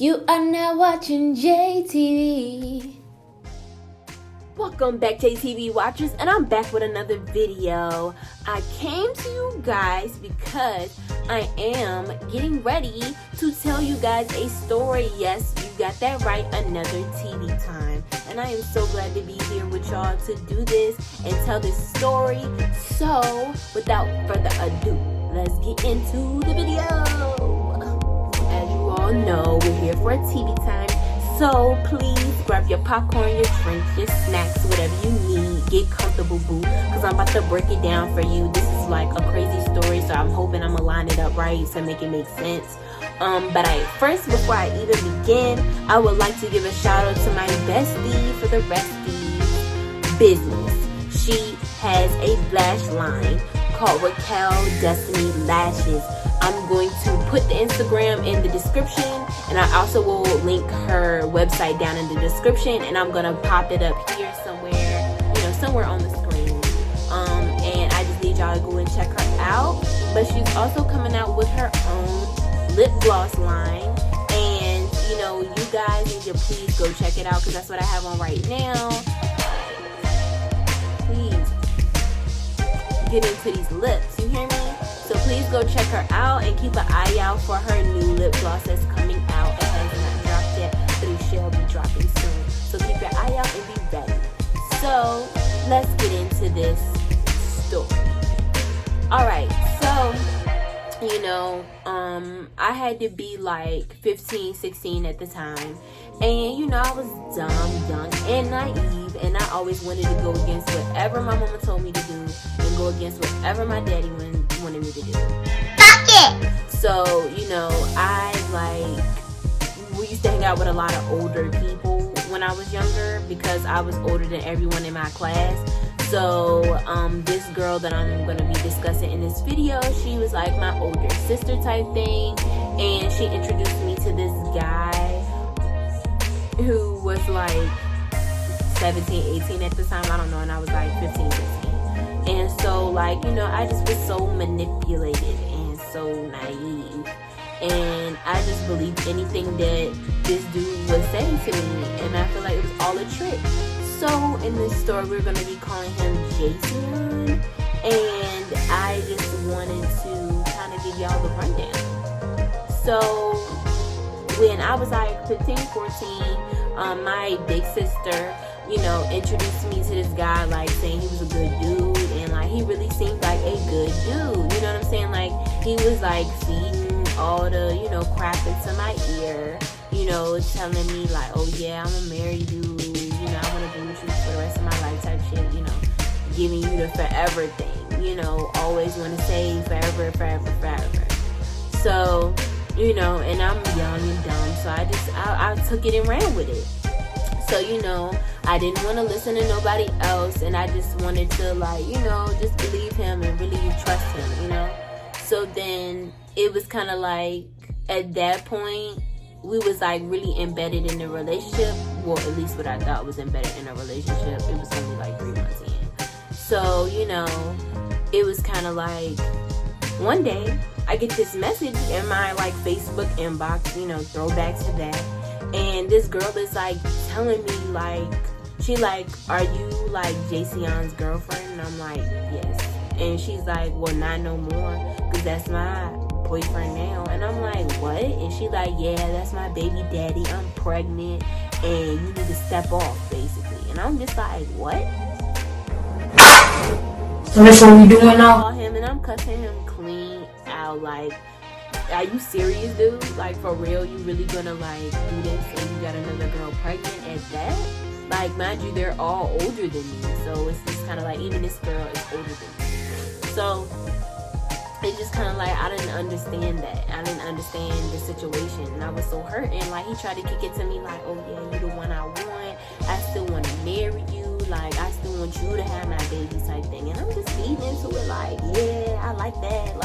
You are now watching JTV. Welcome back, JTV watchers, and I'm back with another video. I came to you guys because I am getting ready to tell you guys a story. Yes, you got that right, another TV time. And I am so glad to be here with y'all to do this and tell this story. So, without further ado, let's get into the video. As you all know, we're here for a TV time. So please grab your popcorn, your drinks, your snacks, whatever you need. Get comfortable, boo, because I'm about to break it down for you. This is like a crazy story, so I'm hoping I'm gonna line it up right to make it make sense. But first, before I even begin, I would like to give a shout out to my bestie for the Resties business. She has a lash line called Raquel Destiny Lashes. I'm going to put the Instagram in the description, and I also will link her website down in the description, and I'm gonna pop it up here somewhere, somewhere on the screen. And I just need y'all to go and check her out. But she's also coming out with her own lip gloss line, and you guys need to please go check it out because that's what I have on right now. Please get into these lips, you hear me? So please go check her out and keep an eye out for her new lip gloss that's coming out. It has not dropped yet, but it shall be dropping soon. So keep your eye out and be ready. So let's get into this story. Alright, so I had to be like 15, 16 at the time. And I was dumb, young, and naive, and I always wanted to go against whatever my mama told me to do and go against whatever my daddy wanted me to do. Fuck it! So, we used to hang out with a lot of older people when I was younger because I was older than everyone in my class. So, this girl that I'm going to be discussing in this video, she was like my older sister type thing, and she introduced me to this guy who was like 17, 18 at the time, I don't know, and I was like 15, 16. And so, I just was so manipulated and so naive. And I just believed anything that this dude would say to me. And I feel like it was all a trick. So, in this story, we're going to be calling him Jason. And I just wanted to kind of give y'all the rundown. So, when I was like 15, 14, my big sister, introduced me to this guy, saying he was a good dude, and he really seemed like a good dude, you know what I'm saying? He was feeding all the, crap into my ear, telling me oh yeah, I'm gonna marry you, I wanna be with you for the rest of my life type shit, giving you the forever thing, always wanna say forever, forever, forever. So, and I'm young and dumb, so I took it and ran with it. So, I didn't want to listen to nobody else, and I just wanted to, just believe him and really trust him, So then it was kind of at that point, we was really embedded in the relationship. Well, at least what I thought was embedded in a relationship. It was only 3 months in. So, it was kind of one day, I get this message in my Facebook inbox, throwback to that. And this girl is telling me she are you Jason's girlfriend? And I'm like, yes. And she's like, well, not no more, because that's my boyfriend now. And I'm like, what? And she yeah, that's my baby daddy. I'm pregnant, and you need to step off, basically. And I'm just like, what? So that's what we doing now? I call him and I'm cussing him clean out. Are you serious, dude? For real, you really gonna do this and you got another girl pregnant at that? Mind you, they're all older than me, so it's just kind of even this girl is older than me. So it's just kind of I didn't understand that. I didn't understand the situation, and I was so hurt. And he tried to kick it to me oh yeah, you the one I want. I still want to marry you. I still want you to have my baby type thing. And I'm just feeding into it yeah, I like that.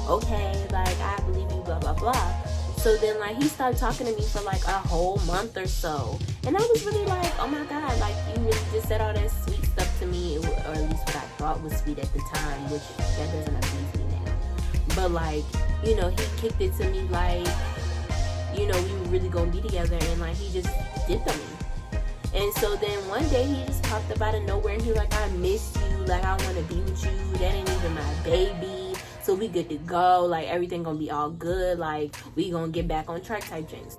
Okay, I believe you, blah, blah, blah. So then, he started talking to me for, a whole month or so. And I was really oh my God, you really just said all that sweet stuff to me, or at least what I thought was sweet at the time, which that doesn't appease me now. But, he kicked it to me you know, we were really gonna be together, and like he just dipped on me. And so then one day he just popped up out of nowhere and he was like, I miss you, like I want to be with you, that ain't even my baby, so we good to go, like everything gonna be all good, like we gonna get back on track type things.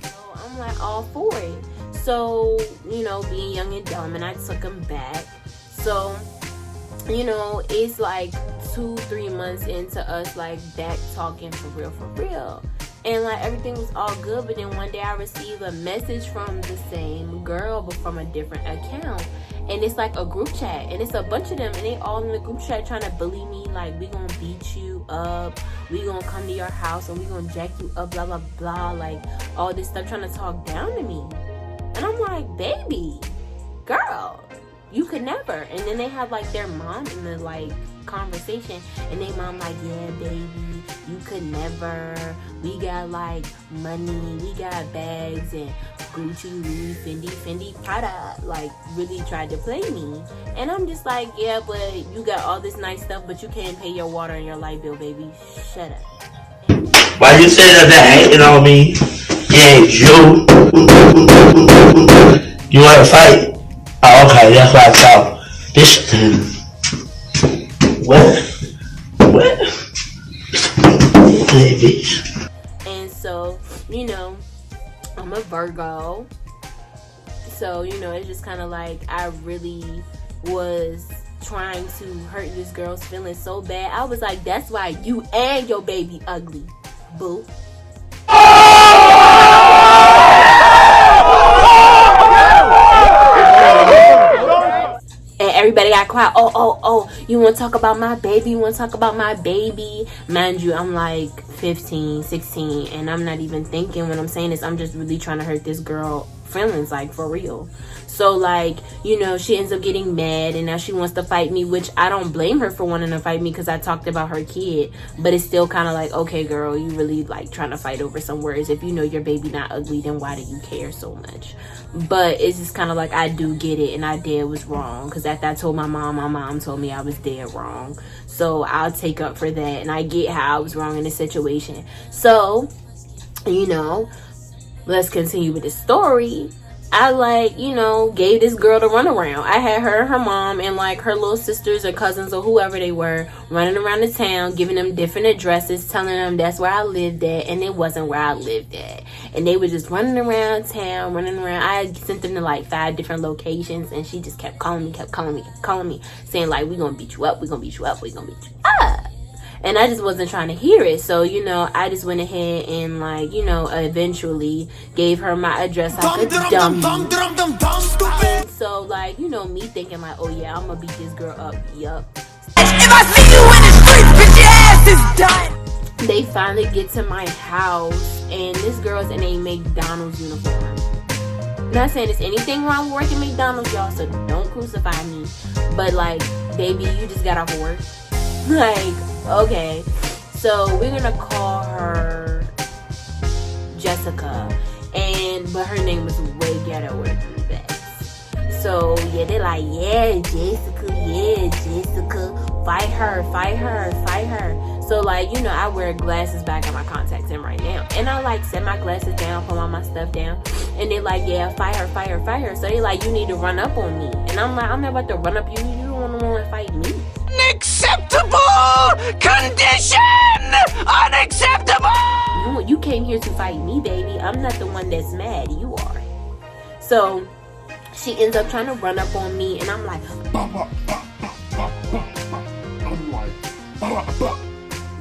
So I'm like all for it. So, you know, being young and dumb, and I took him back. So, you know, it's like 2-3 months into us like back talking for real, and like everything was all good. But then one day I received a message from the same girl but from a different account, and it's like a group chat, and it's a bunch of them, and they all in the group chat trying to bully me, like we gonna beat you up, we gonna come to your house and we gonna jack you up, blah blah blah, like all this stuff, trying to talk down to me. And I'm like, baby girl, you could never. And then they have like their mom in the like conversation, and they mom like, yeah baby, you could never, we got like money, we got bags and Gucci, Louis, Fendi, Prada, like really tried to play me. And I'm just like, yeah, but you got all this nice stuff, but you can't pay your water and your light bill, baby, shut up. Why you say that hating on me? Yeah, you. You wanna fight? Oh, okay, that's what I thought. This what? Bitch. And so, you know, I'm a Virgo. So, you know, it's just kind of like I really was trying to hurt this girl's feelings so bad. I was like, that's why you and your baby ugly, boo. Everybody got quiet. Oh, you want to talk about my baby? You want to talk about my baby? Mind you, I'm like 15, 16, and I'm not even thinking when I'm saying this. I'm just really trying to hurt this girl feelings, like for real. So like, you know, she ends up getting mad, and now she wants to fight me, which I don't blame her for wanting to fight me because I talked about her kid. But it's still kind of like, okay girl, you really like trying to fight over some words. If you know your baby not ugly, then why do you care so much? But it's just kind of like, I do get it, and I did was wrong, because after I told my mom told me I was dead wrong. So I'll take up for that, and I get how I was wrong in this situation. So, you know, let's continue with the story. I like, you know, gave this girl the runaround. I had her mom, and like her little sisters or cousins or whoever they were running around the town, giving them different addresses, telling them that's where I lived at, and it wasn't where I lived at. And they were just running around town, running around. I sent them to like 5 different locations, and she just kept calling me, saying like, we gonna beat you up, we gonna beat you up, we gonna beat you up. And I just wasn't trying to hear it. So, you know, I just went ahead and like, you know, eventually gave her my address like a dummy. And so like, you know, me thinking like, oh yeah, I'm gonna beat this girl up. Yup. If I see you in the streets, bitch, your ass is done. They finally get to my house, and this girl's in a McDonald's uniform. Not saying there's anything wrong with working McDonald's, y'all, so don't crucify me. But like, baby, you just got off work. Like, okay, so we're gonna call her Jessica, but her name was way ghettoer than that. So yeah, they're like, yeah, Jessica, fight her. So like, you know, I wear glasses back and my contacts in right now, and I like set my glasses down, put all my stuff down, and they're like, yeah, fight her. So they like, you need to run up on me, and I'm like, I'm not about to run up you don't want to fight me. Unacceptable condition! Unacceptable! You came here to fight me, baby. I'm not the one that's mad. You are. So she ends up trying to run up on me, and I'm like,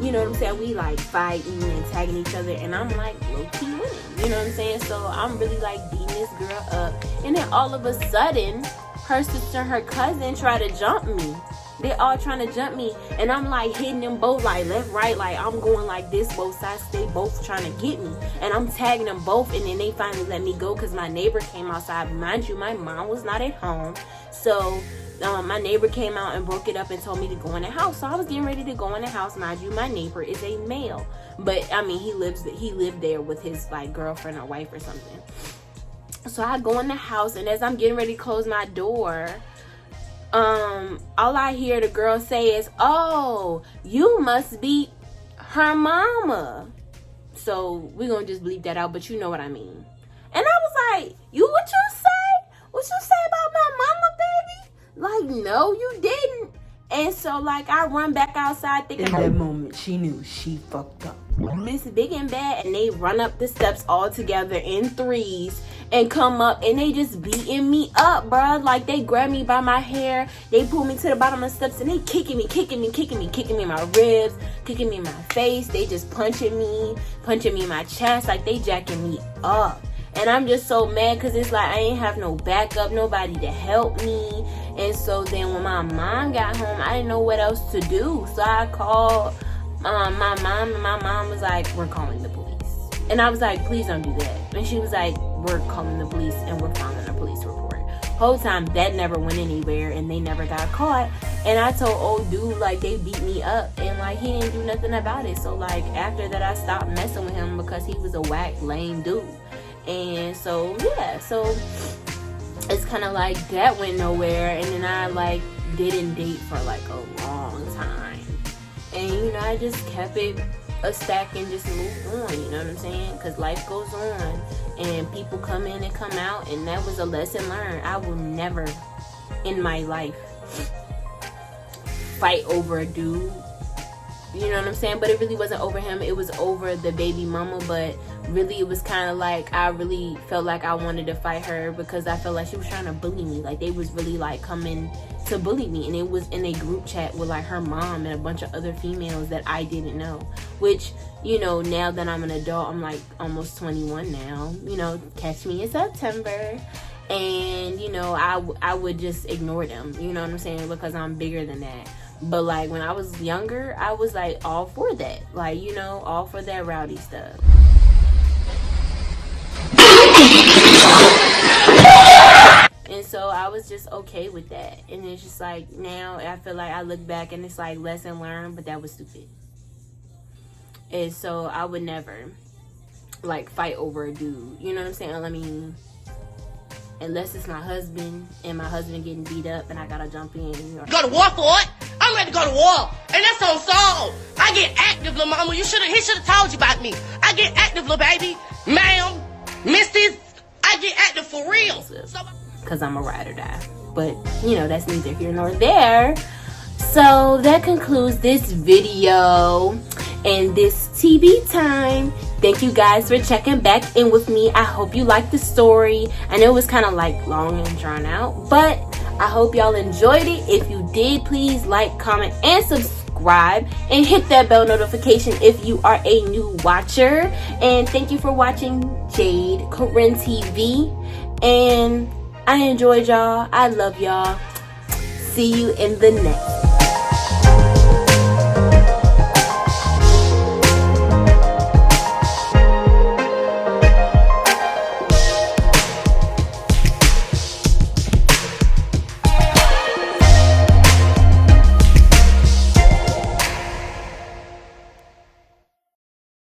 you know what I'm saying? We like fighting and tagging each other, and I'm like low-key winning. You know what I'm saying? So I'm really like beating this girl up, and then all of a sudden, her sister and her cousin try to jump me. They all trying to jump me, and I'm like hitting them both like left, right, like I'm going like this both sides. They both trying to get me, and I'm tagging them both, and then they finally let me go because my neighbor came outside. Mind you, my mom was not at home, so my neighbor came out and broke it up and told me to go in the house. So I was getting ready to go in the house. Mind you, my neighbor is a male, but I mean he lived there with his like girlfriend or wife or something. So I go in the house, and as I'm getting ready to close my door, all I hear the girl say is, "Oh, you must be her mama." So we're gonna just bleep that out, but you know what I mean. And I was like, what you say? What you say about my mama, baby? Like, no, you didn't. And so, like, I run back outside thinking, in that moment, she knew she fucked up. Miss Big and Bad, and they run up the steps all together in threes and come up, and they just beating me up, bruh. Like, they grab me by my hair, they pull me to the bottom of the steps, and they kicking me in my ribs, kicking me in my face. They just punching me in my chest, like they jacking me up. And I'm just so mad because it's like I ain't have no backup, nobody to help me. And so then when my mom got home, I didn't know what else to do. So I called my mom, and my mom was like, "We're calling the police." And I was like, "Please don't do that." And she was like, "We're calling the police and we're filing a police report." Whole time that never went anywhere and they never got caught. And I told old dude, like, they beat me up and like he didn't do nothing about it. So like after that I stopped messing with him because he was a whack, lame dude. And so yeah, so it's kind of like that went nowhere. And then I like didn't date for like a long time, and you know I just kept it a stack and just moved on, you know what I'm saying? Because life goes on and people come in and come out, and that was a lesson learned. I will never in my life fight over a dude, you know what I'm saying? But it really wasn't over him, it was over the baby mama. But really it was kind of like I really felt like I wanted to fight her because I felt like she was trying to bully me. Like they was really like coming to bully me, and it was in a group chat with like her mom and a bunch of other females that I didn't know, which, you know, now that I'm an adult, I'm like almost 21 now, you know, catch me in September. And you know I would just ignore them, you know what I'm saying, because I'm bigger than that. But like when I was younger, I was like all for that, like, you know, all for that rowdy stuff. And so I was just okay with that. And it's just like now I feel like I look back and it's like lesson learned, but that was stupid. And so I would never like fight over a dude, you know what I'm saying? I mean, unless it's my husband and my husband getting beat up and I gotta jump in. You know. Go to war for it. I'm ready to go to war. And that's on song. I get active, little mama. He should have told you about me. I get active, little baby. Ma'am, missus, I get active for real. Because I'm a ride or die. But, you know, that's neither here nor there. So that concludes this video and this TV time. Thank you guys for checking back in with me. I hope you liked the story. I know it was kind of like long and drawn out, but I hope y'all enjoyed it. If you did, please like, comment, and subscribe, and hit that bell notification if you are a new watcher. And thank you for watching Jade Corinne TV. And I enjoyed y'all. I love y'all. See you in the next